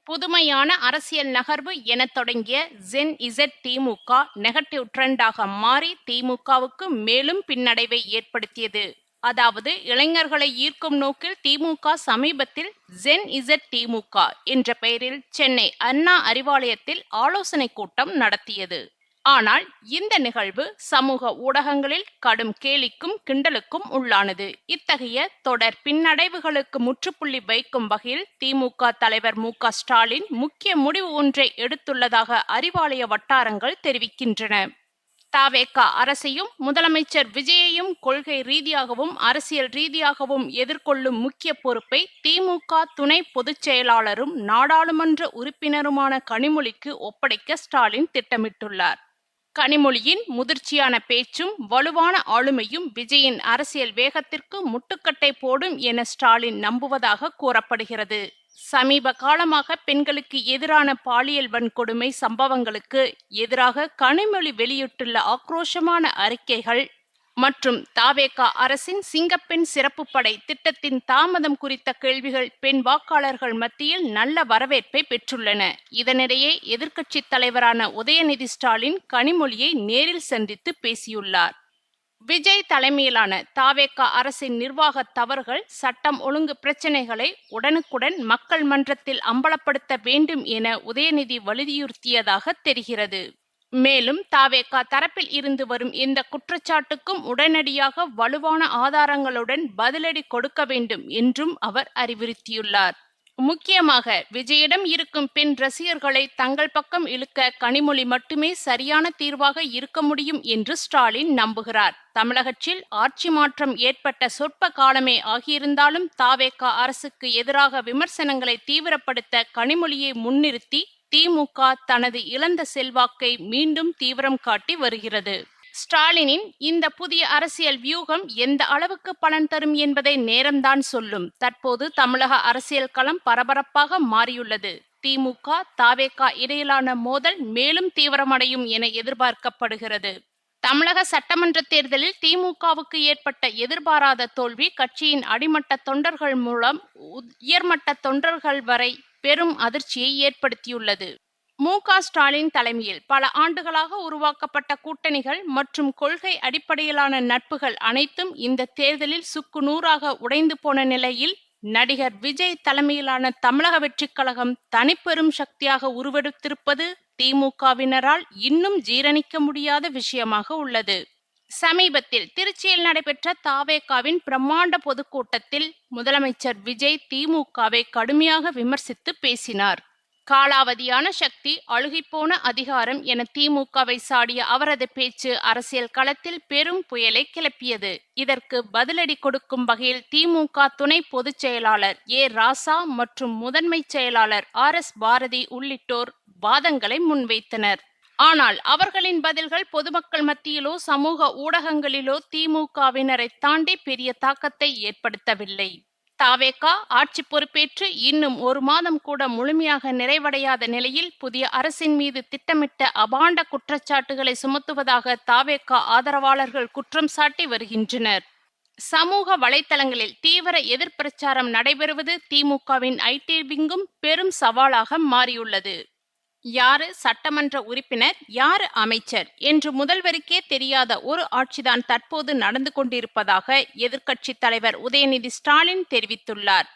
புதுமையான அரசியல் நகர்வு எனத் தொடங்கிய ஜென் இசட் திமுக நெகட்டிவ் ட்ரெண்டாக மாறி திமுகவுக்கு மேலும் பின்னடைவை ஏற்படுத்தியது. அதாவது இளைஞர்களை ஈர்க்கும் நோக்கில் திமுக சமீபத்தில் ஜென் இசட் திமுக என்ற பெயரில் சென்னை அண்ணா அறிவாலயத்தில் ஆலோசனை கூட்டம் நடத்தியது. ஆனால் இந்த நிகழ்வு சமூக ஊடகங்களில் கடும் கேலிக்கும் கிண்டலுக்கும் உள்ளானது. இத்தகைய தொடர் பின்னடைவுகளுக்கு முற்றுப்புள்ளி வைக்கும் வகையில் திமுக தலைவர் மு.க.ஸ்டாலின் முக்கிய முடிவு ஒன்றை எடுத்துள்ளதாக அறிவாலய வட்டாரங்கள் தெரிவிக்கின்றன. தவேக அரசையும் முதலமைச்சர் விஜயையும் கொள்கை ரீதியாகவும் அரசியல் ரீதியாகவும் எதிர்கொள்ளும் முக்கிய பொறுப்பை திமுக துணை பொதுச் செயலாளரும் நாடாளுமன்ற உறுப்பினருமான கனிமொழிக்கு ஒப்படைக்க ஸ்டாலின் திட்டமிட்டுள்ளார். கனிமொழியின் முதிர்ச்சியான பேச்சும் வலுவான ஆளுமையும் விஜயின் அரசியல் வேகத்திற்கு முட்டுக்கட்டை போடும் என ஸ்டாலின் நம்புவதாக கூறப்படுகிறது. சமீப காலமாக பெண்களுக்கு எதிரான பாலியல் வன்கொடுமை சம்பவங்களுக்கு எதிராக கனிமொழி வெளியிட்டுள்ள ஆக்ரோஷமான அறிக்கைகள் மற்றும் தவேக அரசின் சிங்கப்பெண் சிறப்பு படை திட்டத்தின் தாமதம் குறித்த கேள்விகள் பெண் வாக்காளர்கள் மத்தியில் நல்ல வரவேற்பை பெற்றுள்ளன. இதனிடையே எதிர்க்கட்சித் தலைவரான உதயநிதி ஸ்டாலின் கனிமொழியை நேரில் சந்தித்து பேசியுள்ளார். விஜய் தலைமையிலான தவேக அரசின் நிர்வாக தவறுகள், சட்டம் ஒழுங்கு பிரச்சினைகளை உடனுக்குடன் மக்கள் மன்றத்தில் அம்பலப்படுத்த வேண்டும் என உதயநிதி வலியுறுத்தியதாக தெரிகிறது. மேலும் தவேக தரப்பில் இருந்து வரும் இந்த குற்றச்சாட்டுக்கும் உடனடியாக வலுவான ஆதாரங்களுடன் பதிலடி கொடுக்க வேண்டும் என்றும் அவர் அறிவுறுத்தியுள்ளார். முக்கியமாக விஜயிடம் இருக்கும் பெண் ரசிகர்களை தங்கள் பக்கம் இழுக்க கனிமொழி மட்டுமே சரியான தீர்வாக இருக்க முடியும் என்று ஸ்டாலின் நம்புகிறார். தமிழகத்தில் ஆட்சி மாற்றம் ஏற்பட்ட சொற்ப காலமே ஆகியிருந்தாலும் தவேக அரசுக்கு எதிராக விமர்சனங்களை தீவிரப்படுத்த கனிமொழியை முன்னிறுத்தி திமுக தனது இழந்த செல்வாக்கை மீண்டும் தீவிரம் காட்டி வருகிறது. ஸ்டாலினின் இந்த புதிய அரசியல் வியூகம் எந்த அளவுக்கு பலன் தரும் என்பதை நேரம்தான் சொல்லும். தற்போது தமிழக அரசியல் களம் பரபரப்பாக மாறியுள்ளது. திமுக தவேக இடையிலான மோதல் மேலும் தீவிரமடையும் என எதிர்பார்க்கப்படுகிறது. தமிழக சட்டமன்ற தேர்தலில் திமுகவுக்கு ஏற்பட்ட எதிர்பாராத தோல்வி கட்சியின் அடிமட்ட தொண்டர்கள் மூலம் உயர்மட்ட தொண்டர்கள் வரை பெரும் அதிர்ச்சியை ஏற்படுத்தியுள்ளது. மு.க.ஸ்டாலின் தலைமையில் பல ஆண்டுகளாக உருவாக்கப்பட்ட கூட்டணிகள் மற்றும் கொள்கை அடிப்படையிலான நட்புகள் அனைத்தும் இந்த தேர்தலில் சுக்கு நூறாக உடைந்து போன நிலையில் நடிகர் விஜய் தலைமையிலான தமிழக வெற்றிக் கழகம் தனிப்பெரும் சக்தியாக உருவெடுத்திருப்பது திமுகவினரால் இன்னும் ஜீரணிக்க முடியாத விஷயமாக உள்ளது. சமீபத்தில் திருச்சியில் நடைபெற்ற தவேகவின் பிரம்மாண்ட பொதுக்கூட்டத்தில் முதலமைச்சர் விஜய் திமுகவை கடுமையாக விமர்சித்து பேசினார். காலாவதியான சக்தி, அழுகிப்போன அதிகாரம் என திமுகவை சாடிய அவரது பேச்சு அரசியல் களத்தில் பெரும் புயலை கிளப்பியது. இதற்கு பதிலடி கொடுக்கும் வகையில் திமுக துணை பொதுச் செயலாளர் ராசா மற்றும் முதன்மை செயலாளர் RS பாரதி உள்ளிட்டோர் வாதங்களை முன்வைத்தனர். ஆனால் அவர்களின் பதில்கள் பொதுமக்கள் மத்தியிலோ சமூக ஊடகங்களிலோ திமுகவினரை தாண்டி பெரிய தாக்கத்தை ஏற்படுத்தவில்லை. தவேக ஆட்சி பொறுப்பேற்று இன்னும் 1 மாதம் கூட முழுமையாக நிறைவடையாத நிலையில் புதிய அரசின் மீது திட்டமிட்ட அபாண்ட குற்றச்சாட்டுகளை சுமத்துவதாக தவேக ஆதரவாளர்கள் குற்றம் சாட்டி வருகின்றனர். சமூக வலைத்தளங்களில் தீவிர எதிர்பிரச்சாரம் நடைபெறுவது திமுகவின் IT விங்கும் பெரும் சவாலாக மாறியுள்ளது. யாரு சட்டமன்ற உறுப்பினர், யாரு அமைச்சர் என்று முதல்வருக்கே தெரியாத ஒரு ஆட்சிதான் தற்போது நடந்து கொண்டிருப்பதாக எதிர்க்கட்சி தலைவர் உதயநிதி ஸ்டாலின் தெரிவித்துள்ளார்.